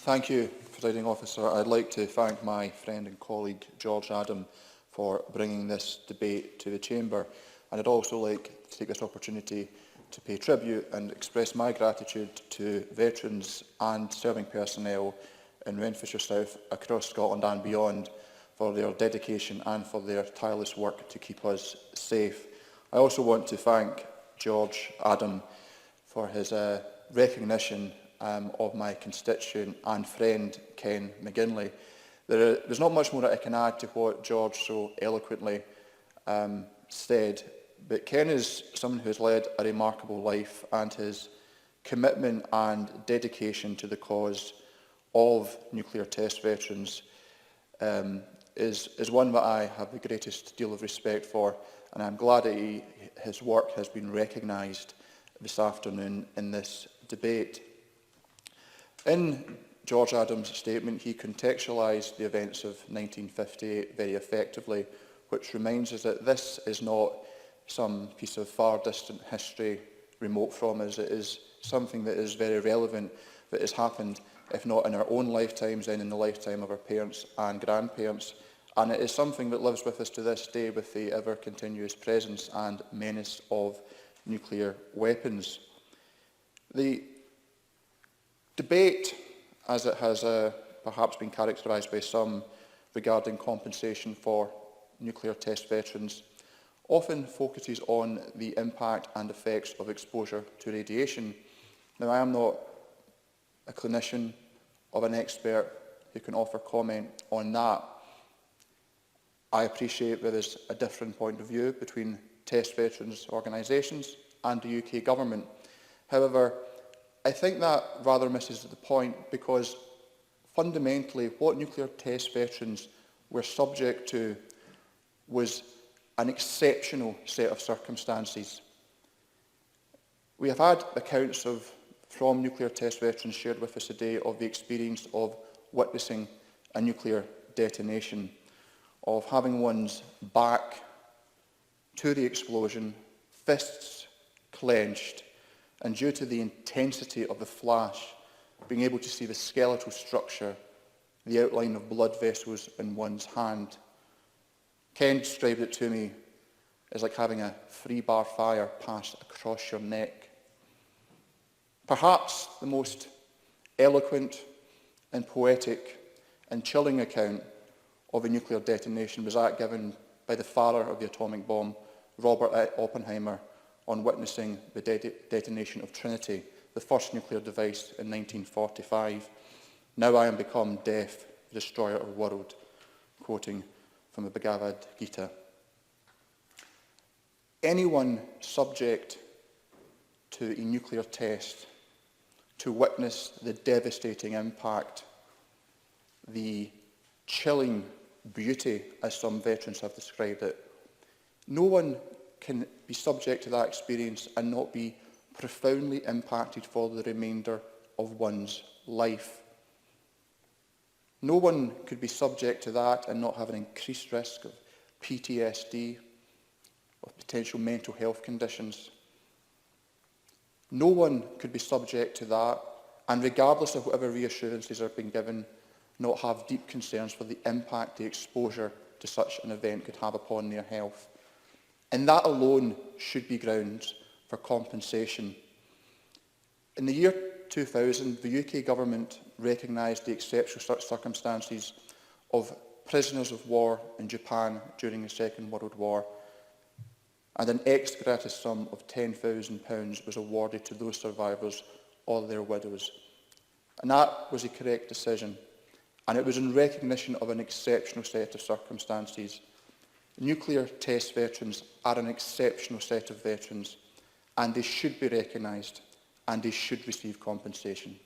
Thank you, Presiding Officer. I'd like to thank my friend and colleague George Adam for bringing this debate to the Chamber, and I'd also like to take this opportunity to pay tribute and express my gratitude to veterans and serving personnel in Renfrewshire South, across Scotland and beyond, for their dedication and for their tireless work to keep us safe. I also want to thank George Adam for his recognition of my constituent and friend Ken McGinley. There's not much more that I can add to what George so eloquently said, but Ken is someone who has led a remarkable life, and his commitment and dedication to the cause of nuclear test veterans is one that I have the greatest deal of respect for, and I'm glad that his work has been recognised this afternoon in this debate. In George Adams' statement, he contextualised the events of 1958 very effectively, which reminds us that this is not some piece of far distant history remote from us. It is something that is very relevant, that has happened, if not in our own lifetimes, then in the lifetime of our parents and grandparents. And it is something that lives with us to this day, with the ever-continuous presence and menace of nuclear weapons. The debate, as it has perhaps been characterised by some regarding compensation for nuclear test veterans, often focuses on the impact and effects of exposure to radiation. Now, I am not a clinician or an expert who can offer comment on that. I appreciate there is a different point of view between test veterans organisations and the UK government. However, I think that rather misses the point, because fundamentally what nuclear test veterans were subject to was an exceptional set of circumstances. We have had accounts from nuclear test veterans shared with us today of the experience of witnessing a nuclear detonation, of having one's back to the explosion, fists clenched, and due to the intensity of the flash, being able to see the skeletal structure, the outline of blood vessels in one's hand. Ken described it to me as like having a 3-bar fire pass across your neck. Perhaps the most eloquent and poetic and chilling account of a nuclear detonation was that given by the father of the atomic bomb, Robert Oppenheimer, on witnessing the detonation of Trinity, the first nuclear device in 1945. "Now I am become death, the destroyer of the world," quoting from the Bhagavad Gita. Anyone subject to a nuclear test to witness the devastating impact, the chilling beauty, as some veterans have described it, no one can be subject to that experience and not be profoundly impacted for the remainder of one's life. No one could be subject to that and not have an increased risk of PTSD, of potential mental health conditions. No one could be subject to that, and regardless of whatever reassurances are being given, not have deep concerns for the impact the exposure to such an event could have upon their health. And that alone should be grounds for compensation. In the year 2000, the UK government recognised the exceptional circumstances of prisoners of war in Japan during the Second World War, and an ex gratis sum of £10,000 was awarded to those survivors or their widows. And that was a correct decision, and it was in recognition of an exceptional set of circumstances. Nuclear test veterans are an exceptional set of veterans, and they should be recognised, and they should receive compensation.